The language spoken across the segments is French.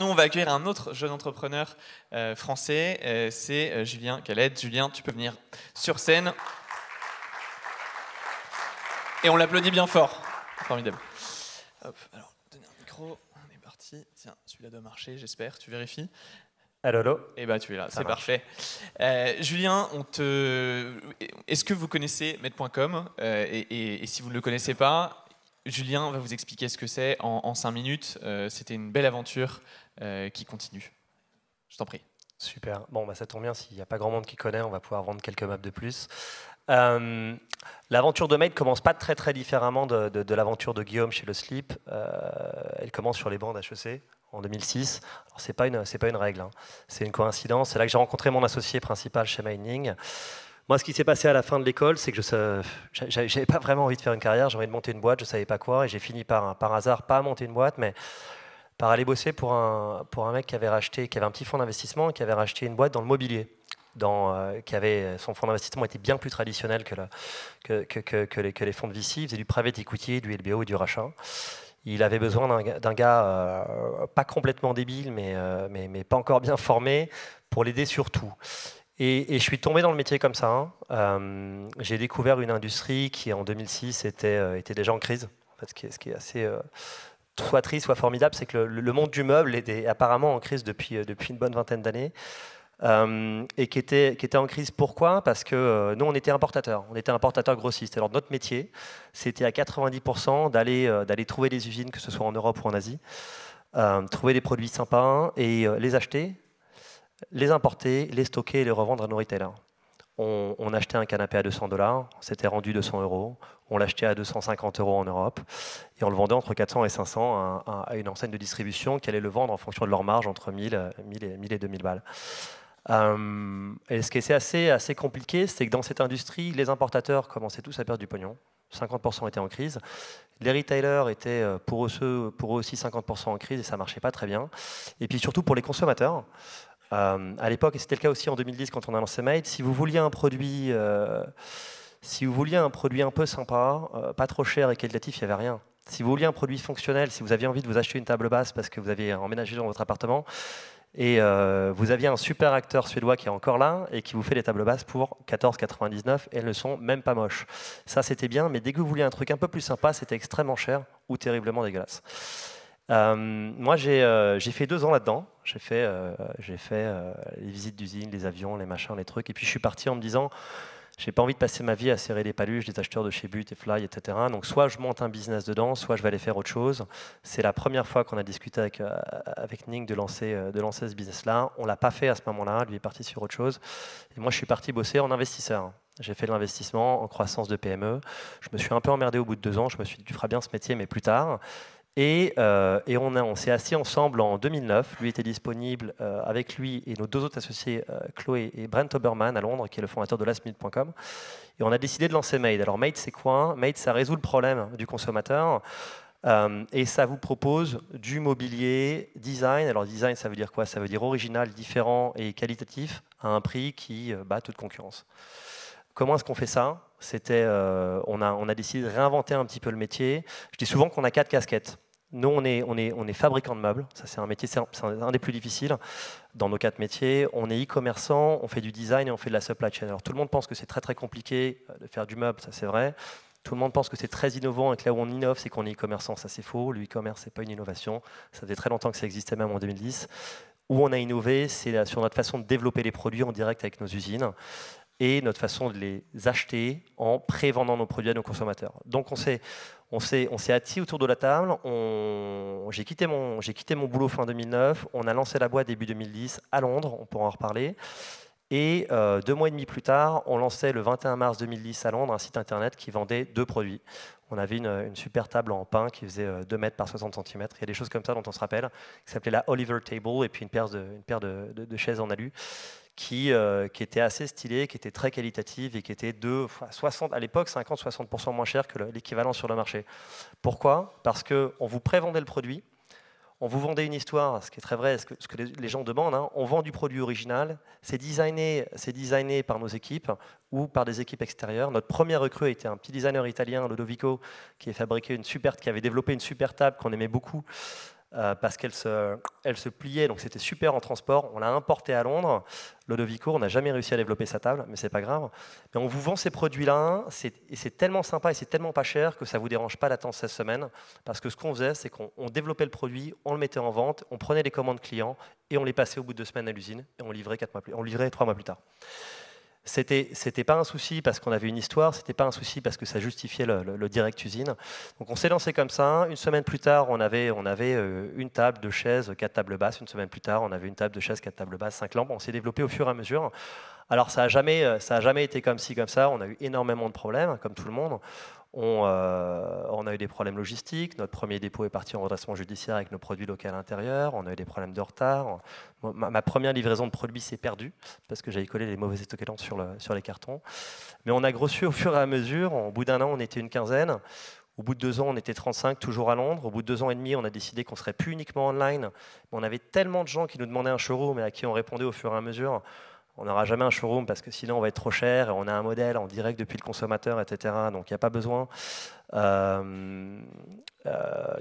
Nous, on va accueillir un autre jeune entrepreneur français, c'est Julien Calette. Julien, tu peux venir sur scène. Et on l'applaudit bien fort. Formidable. Hop, alors, donnez un micro, on est parti. Tiens, celui-là doit marcher, j'espère, tu vérifies. Allô, allô. Eh bien, tu es là, Ça c'est marche. parfait. Julien, est-ce que vous connaissez Med.com et si vous ne le connaissez pas, Julien va vous expliquer ce que c'est en 5 minutes. C'était une belle aventure qui continue. Je t'en prie. Super. Bon, bah, ça tombe bien, s'il n'y a pas grand monde qui connaît, on va pouvoir vendre quelques meubles de plus. L'aventure de Made commence pas très très différemment de l'aventure de Guillaume chez Le Slip. Elle commence sur les bancs d'HEC en 2006. Alors, c'est pas une règle, hein. C'est une coïncidence. C'est là que j'ai rencontré mon associé principal chez Mining. Moi, ce qui s'est passé à la fin de l'école, c'est que j'avais pas vraiment envie de faire une carrière, j'avais envie de monter une boîte, je savais pas quoi, et j'ai fini par hasard, pas à monter une boîte, mais par aller bosser pour un mec qui avait un petit fonds d'investissement, qui avait racheté une boîte dans le mobilier. Son fonds d'investissement était bien plus traditionnel que les fonds de VC. Il faisait du private equity, du LBO et du rachat. Il avait besoin d'un gars pas complètement débile, mais pas encore bien formé, pour l'aider sur tout. Et je suis tombé dans le métier comme ça, hein. J'ai découvert une industrie qui, en 2006, était déjà en crise. En fait, ce qui est assez soit triste, soit formidable, c'est que le monde du meuble était apparemment en crise depuis une bonne vingtaine d'années. Et qui était en crise. Pourquoi? Parce que nous, on était importateurs grossistes. Alors notre métier, c'était à 90% d'aller trouver des usines, que ce soit en Europe ou en Asie, trouver des produits sympas et les acheter, les importer, les stocker et les revendre à nos retailers. On achetait un canapé à 200$, c'était rendu 200€, on l'achetait à 250€ en Europe, et on le vendait entre 400 et 500 à une enseigne de distribution qui allait le vendre en fonction de leur marge entre 1000 et 2000 balles. Et ce qui est assez compliqué, c'est que dans cette industrie, les importateurs commençaient tous à perdre du pognon. 50% étaient en crise. Les retailers étaient pour eux aussi 50% en crise et ça marchait pas très bien. Et puis surtout pour les consommateurs, à l'époque, et c'était le cas aussi en 2010 quand on a lancé Made, si vous vouliez un produit un peu sympa, pas trop cher et qualitatif, il n'y avait rien. Si vous vouliez un produit fonctionnel, si vous aviez envie de vous acheter une table basse parce que vous aviez emménagé dans votre appartement, et vous aviez un super acteur suédois qui est encore là et qui vous fait des tables basses pour 14,99 et elles ne sont même pas moches. Ça, c'était bien, mais dès que vous vouliez un truc un peu plus sympa, c'était extrêmement cher ou terriblement dégueulasse. Moi, j'ai fait 2 ans là-dedans. J'ai fait les visites d'usine, les avions, les machins, les trucs. Et puis, je suis parti en me disant, j'ai pas envie de passer ma vie à serrer les paluches des acheteurs de chez But et Fly, etc. Donc, soit je monte un business dedans, soit je vais aller faire autre chose. C'est la première fois qu'on a discuté avec Ning de lancer ce business-là. On l'a pas fait à ce moment-là. Lui est parti sur autre chose. Et moi, je suis parti bosser en investisseur. J'ai fait de l'investissement en croissance de PME. Je me suis un peu emmerdé au bout de 2 ans. Je me suis dit, tu feras bien ce métier, mais plus tard. Et on s'est assis ensemble en 2009. Lui était disponible avec lui et nos 2 autres associés, Chloé et Brent Oberman à Londres, qui est le fondateur de lastminute.com. Et on a décidé de lancer Made. Alors Made, c'est quoi? Made, ça résout le problème du consommateur. Et ça vous propose du mobilier design. Alors design, ça veut dire quoi? Ça veut dire original, différent et qualitatif à un prix qui bat toute concurrence. Comment est-ce qu'on fait ça? On a décidé de réinventer un petit peu le métier. Je dis souvent qu'on a 4 casquettes. Nous, on est fabricant de meubles. Ça, c'est un métier, c'est un des plus difficiles dans nos 4 métiers. On est e-commerçant, on fait du design et on fait de la supply chain. Alors, tout le monde pense que c'est très, très compliqué de faire du meuble, ça c'est vrai. Tout le monde pense que c'est très innovant et que là où on innove, c'est qu'on est e-commerçant. Ça, c'est faux. Le e-commerce, c'est pas une innovation. Ça faisait très longtemps que ça existait, même en 2010. Où on a innové, c'est sur notre façon de développer les produits en direct avec nos usines et notre façon de les acheter en pré-vendant nos produits à nos consommateurs. Donc on s'est assis autour de la table, j'ai quitté mon boulot fin 2009, on a lancé la boîte début 2010 à Londres, on pourra en reparler, et 2 mois et demi plus tard, on lançait le 21 mars 2010 à Londres un site internet qui vendait 2 produits. On avait une super table en pin qui faisait 2 mètres par 60 cm. Il y a des choses comme ça dont on se rappelle, qui s'appelait la Oliver Table, et puis une paire de chaises en alu, qui était assez stylée, qui était très qualitative et qui était à l'époque 50-60% moins cher que l'équivalent sur le marché. Pourquoi? Parce qu'on vous prévendait le produit, on vous vendait une histoire, ce qui est très vrai, ce que les gens demandent, hein, on vend du produit original, c'est designé par nos équipes ou par des équipes extérieures. Notre premier recrue était un petit designer italien, Lodovico, qui avait développé une super table qu'on aimait beaucoup, parce elle se pliait, donc c'était super en transport. On l'a importé à Londres. Ludovico, on n'a jamais réussi à développer sa table, mais c'est pas grave. Mais on vous vend ces produits-là, et c'est tellement sympa et c'est tellement pas cher que ça vous dérange pas d'attendre 16 semaines, parce que ce qu'on faisait, c'est qu'on développait le produit, on le mettait en vente, on prenait les commandes clients et on les passait au bout de 2 semaines à l'usine et on livrait 3 mois plus tard. C'était pas un souci parce qu'on avait une histoire, c'était pas un souci parce que ça justifiait le direct usine. Donc on s'est lancé comme ça. Une semaine plus tard, on avait une table, 2 chaises, 4 tables basses. Une semaine plus tard, on avait une table, 2 chaises, 4 tables basses, 5 lampes. On s'est développé au fur et à mesure. Alors ça a jamais été comme ci, comme ça. On a eu énormément de problèmes, comme tout le monde. On a eu des problèmes logistiques. Notre premier dépôt est parti en redressement judiciaire avec nos produits locaux à l'intérieur. On a eu des problèmes de retard. Ma première livraison de produits s'est perdue parce que j'avais collé les mauvais étoquetants sur les cartons. Mais on a grossi au fur et à mesure. Au bout d'1 an, on était une quinzaine. Au bout de 2 ans, on était 35, toujours à Londres. Au bout de 2 ans et demi, on a décidé qu'on ne serait plus uniquement online. On avait tellement de gens qui nous demandaient un showroom et à qui on répondait au fur et à mesure. On n'aura jamais un showroom parce que sinon on va être trop cher et on a un modèle en direct depuis le consommateur, etc. Donc il n'y a pas besoin.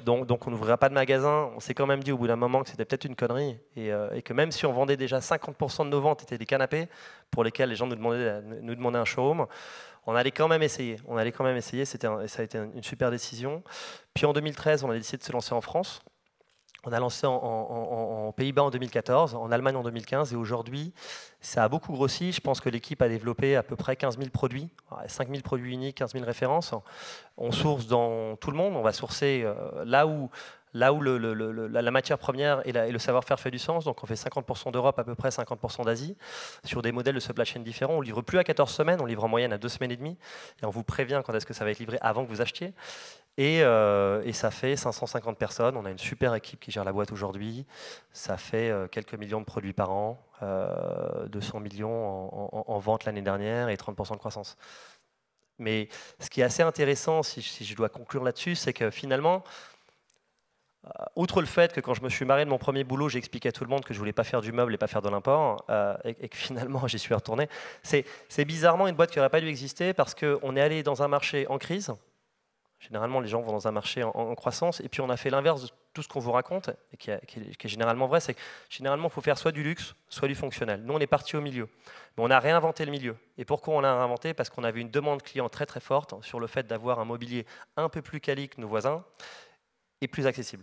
Donc on n'ouvrira pas de magasin. On s'est quand même dit au bout d'un moment que c'était peut-être une connerie et que même si on vendait déjà 50% de nos ventes étaient des canapés pour lesquels les gens nous demandaient un showroom, on allait quand même essayer. Ça a été une super décision. Puis en 2013, on a décidé de se lancer en France. On a lancé en Pays-Bas en 2014, en Allemagne en 2015, et aujourd'hui, ça a beaucoup grossi. Je pense que l'équipe a développé à peu près 15 000 produits, 5 000 produits uniques, 15 000 références. On source dans tout le monde, on va sourcer là où la matière première et le savoir-faire fait du sens. Donc on fait 50% d'Europe, à peu près 50% d'Asie, sur des modèles de supply chain différents. On ne livre plus à 14 semaines, on livre en moyenne à 2 semaines et demie, et on vous prévient quand est-ce que ça va être livré avant que vous achetiez. Et ça fait 550 personnes. On a une super équipe qui gère la boîte aujourd'hui. Ça fait quelques millions de produits par an, 200 millions en vente l'année dernière et 30% de croissance. Mais ce qui est assez intéressant, si je dois conclure là-dessus, c'est que finalement, outre le fait que quand je me suis marié de mon premier boulot, j'ai expliqué à tout le monde que je voulais pas faire du meuble et pas faire de l'import, et que finalement j'y suis retourné, c'est bizarrement une boîte qui n'aurait pas dû exister parce qu'on est allé dans un marché en crise. Généralement, les gens vont dans un marché en croissance, et puis on a fait l'inverse de tout ce qu'on vous raconte, et qui est généralement vrai, c'est que généralement, il faut faire soit du luxe, soit du fonctionnel. Nous, on est parti au milieu, mais on a réinventé le milieu. Et pourquoi on l'a réinventé? Parce qu'on avait une demande client très très forte sur le fait d'avoir un mobilier un peu plus quali que nos voisins, et plus accessible.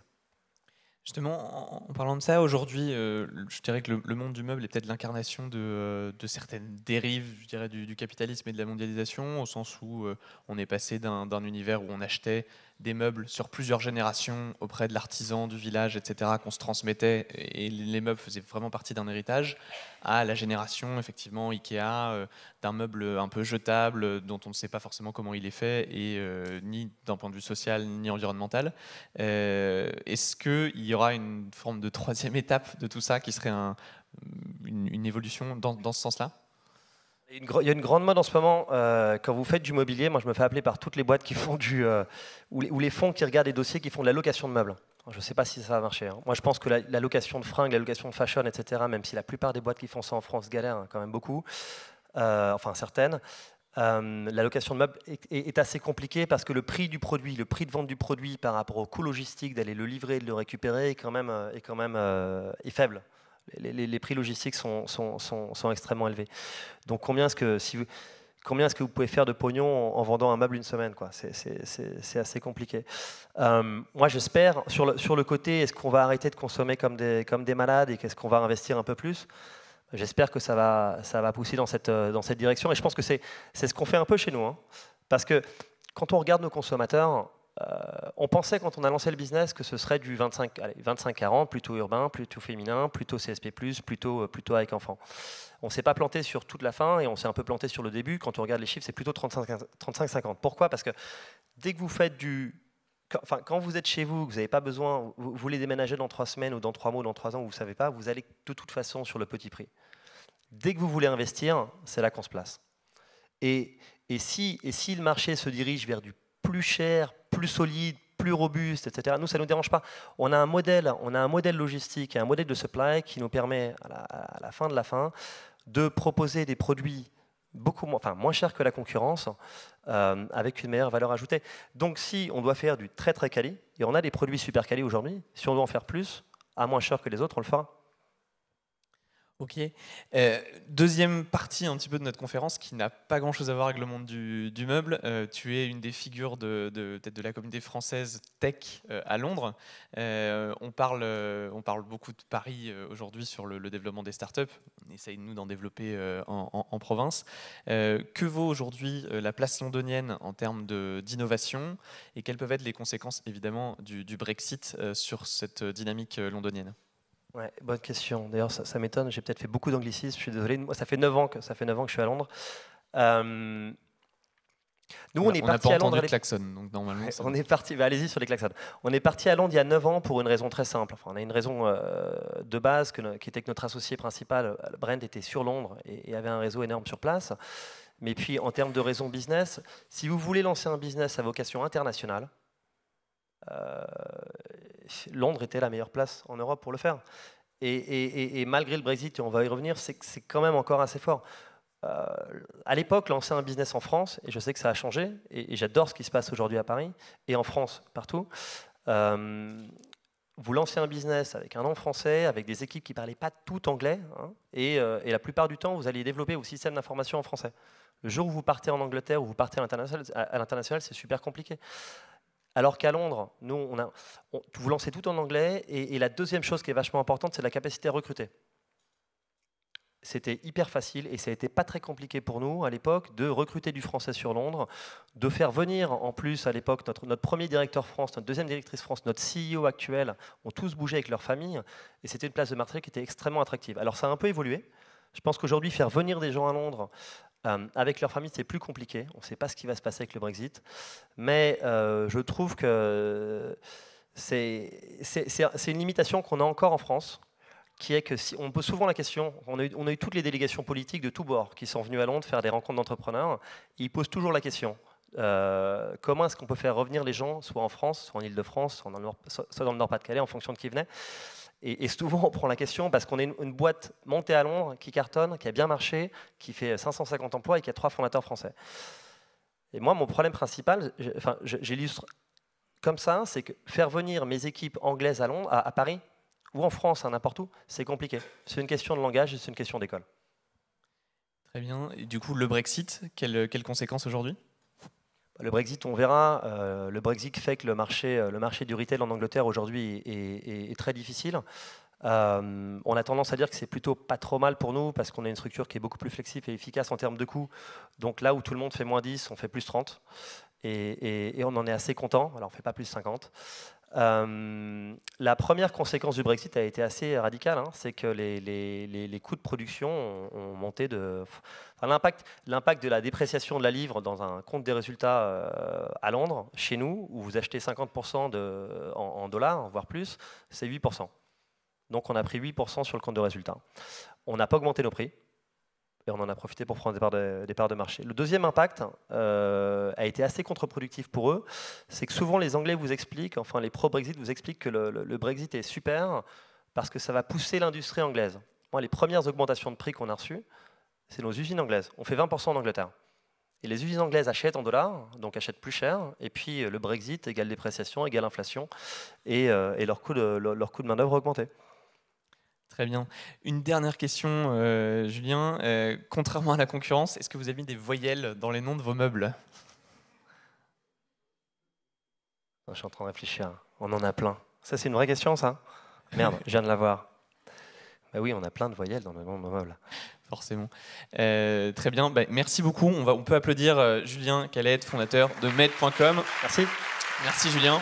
Justement, en parlant de ça, aujourd'hui, je dirais que le monde du meuble est peut-être l'incarnation de certaines dérives, je dirais, du capitalisme et de la mondialisation, au sens où on est passé d'un univers où on achetait des meubles sur plusieurs générations auprès de l'artisan du village, etc., qu'on se transmettait, et les meubles faisaient vraiment partie d'un héritage, à la génération, effectivement, Ikea, d'un meuble un peu jetable, dont on ne sait pas forcément comment il est fait, et ni d'un point de vue social, ni environnemental. Est-ce qu'il y aura une forme de 3e étape de tout ça, qui serait une évolution dans ce sens-là? Il y a une grande mode en ce moment, quand vous faites du mobilier, moi je me fais appeler par toutes les boîtes qui font ou les fonds qui regardent les dossiers qui font de la location de meubles. Je ne sais pas si ça va marcher. Hein. Moi je pense que la location de fringues, la location de fashion, etc., même si la plupart des boîtes qui font ça en France galèrent hein, quand même beaucoup, enfin certaines, la location de meubles est assez compliquée parce que le prix du produit, le prix de vente du produit par rapport au coût logistique d'aller le livrer et de le récupérer est quand même faible. Les prix logistiques sont extrêmement élevés. Donc combien est-ce que vous pouvez faire de pognon en vendant un meuble une semaine, quoi? C'est assez compliqué. Moi j'espère, sur le côté, est-ce qu'on va arrêter de consommer comme des malades et qu'est-ce qu'on va investir un peu plus? J'espère que ça va pousser dans cette direction. Et je pense que c'est ce qu'on fait un peu chez nous. Hein. Parce que quand on regarde nos consommateurs, on pensait quand on a lancé le business que ce serait du 25-40, plutôt urbain, plutôt féminin, plutôt CSP+, plutôt avec enfants. On ne s'est pas planté sur toute la fin et on s'est un peu planté sur le début. Quand on regarde les chiffres, c'est plutôt 35-50. Pourquoi? Parce que dès que vous faites quand vous êtes chez vous, vous n'avez pas besoin, vous voulez déménager dans 3 semaines ou dans 3 mois ou dans 3 ans, vous ne savez pas, vous allez de toute façon sur le petit prix. Dès que vous voulez investir, c'est là qu'on se place. Et si le marché se dirige vers du plus cher, plus solide, plus robuste, etc., nous, ça ne nous dérange pas. On a un modèle logistique et un modèle de supply qui nous permet, à la fin de la fin, de proposer des produits moins cher que la concurrence, avec une meilleure valeur ajoutée. Donc si on doit faire du très très quali, et on a des produits super quali aujourd'hui, si on doit en faire plus, à moins cher que les autres, on le fera. Ok. Deuxième partie un petit peu de notre conférence qui n'a pas grand-chose à voir avec le monde du meuble. Tu es une des figures peut-être de la communauté française tech à Londres. On parle beaucoup de Paris aujourd'hui sur le développement des startups. On essaye, nous, d'en développer en province. Que vaut aujourd'hui la place londonienne en termes d'innovation et quelles peuvent être les conséquences, évidemment, du Brexit sur cette dynamique londonienne? Ouais, bonne question. D'ailleurs, ça m'étonne. J'ai peut-être fait beaucoup d'anglicisme. Je suis désolé. Moi, ça fait 9 ans que je suis à Londres. Nous, on est parti à Londres. Le klaxon, donc normalement. On est parti. Bah, allez-y sur les klaxons. On est parti à Londres il y a 9 ans pour une raison très simple. Enfin, on a une raison de base qui était que notre associé principal, Brent, était sur Londres et avait un réseau énorme sur place. Mais puis, en termes de raison business, si vous voulez lancer un business à vocation internationale, Londres était la meilleure place en Europe pour le faire. Et malgré le Brexit, et on va y revenir, c'est quand même encore assez fort. À l'époque, lancer un business en France, et je sais que ça a changé, et j'adore ce qui se passe aujourd'hui à Paris, et en France, partout, vous lancez un business avec un nom français, avec des équipes qui ne parlaient pas tout anglais, hein, et la plupart du temps, vous allez développer vos systèmes d'information en français. Le jour où vous partez en Angleterre ou vous partez à l'international, c'est super compliqué. Alors qu'à Londres, nous, vous lancez tout en anglais, et la deuxième chose qui est vachement importante, c'est la capacité à recruter. C'était hyper facile, et ça a été pas très compliqué pour nous, à l'époque, de recruter du français sur Londres, de faire venir, en plus, à l'époque, notre premier directeur France, notre deuxième directrice France, notre CEO actuel, ont tous bougé avec leur famille, et c'était une place de marché qui était extrêmement attractive. Alors ça a un peu évolué. Je pense qu'aujourd'hui, faire venir des gens à Londres, avec leur famille, c'est plus compliqué. On ne sait pas ce qui va se passer avec le Brexit. Mais je trouve que c'est une limitation qu'on a encore en France, qui est que si on pose souvent la question, on a eu toutes les délégations politiques de tous bords qui sont venues à Londres faire des rencontres d'entrepreneurs, et ils posent toujours la question, comment est-ce qu'on peut faire revenir les gens, soit en France, soit en Île-de-France, soit dans le Nord-Pas-de-Calais, en fonction de qui venait. Et souvent, on prend la question parce qu'on est une boîte montée à Londres qui cartonne, qui a bien marché, qui fait 550 emplois et qui a 3 fondateurs français. Et moi, mon problème principal, j'illustre comme ça, c'est que faire venir mes équipes anglaises à Londres, à Paris, ou en France, n'importe où, c'est compliqué. C'est une question de langage et c'est une question d'école. Très bien. Et du coup, le Brexit, quelles conséquences aujourd'hui ? Le Brexit, on verra. Le Brexit fait que le marché du retail en Angleterre aujourd'hui est très difficile. On a tendance à dire que c'est plutôt pas trop mal pour nous parce qu'on a une structure qui est beaucoup plus flexible et efficace en termes de coûts. Donc là où tout le monde fait moins 10, on fait plus 30. Et on en est assez content. Alors on ne fait pas plus 50. La première conséquence du Brexit a été assez radicale, hein, c'est que les coûts de production ont monté l'impact de la dépréciation de la livre dans un compte des résultats à Londres, chez nous, où vous achetez 50% en dollars, voire plus, c'est 8%. Donc on a pris 8% sur le compte de résultats. On n'a pas augmenté nos prix. Et on en a profité pour prendre des parts de marché. Le deuxième impact a été assez contre-productif pour eux. C'est que souvent les Anglais vous expliquent, enfin les pro-Brexit vous expliquent que le Brexit est super parce que ça va pousser l'industrie anglaise. Moi, les premières augmentations de prix qu'on a reçues, c'est nos usines anglaises. On fait 20% en Angleterre. Et les usines anglaises achètent en dollars, donc achètent plus cher. Et puis le Brexit égale dépréciation, égale inflation. Et leur coût de main-d'œuvre a augmenté. Très bien. Une dernière question, Julien. Contrairement à la concurrence, est-ce que vous avez mis des voyelles dans les noms de vos meubles ? Je suis en train de réfléchir. On en a plein. Ça, c'est une vraie question, ça ? Merde, je viens de la voir. Bah oui, on a plein de voyelles dans le nom de nos meubles. Forcément. Très bien. Bah, merci beaucoup. On peut applaudir Julien Calette, fondateur de Med.com. Merci. Merci, Julien.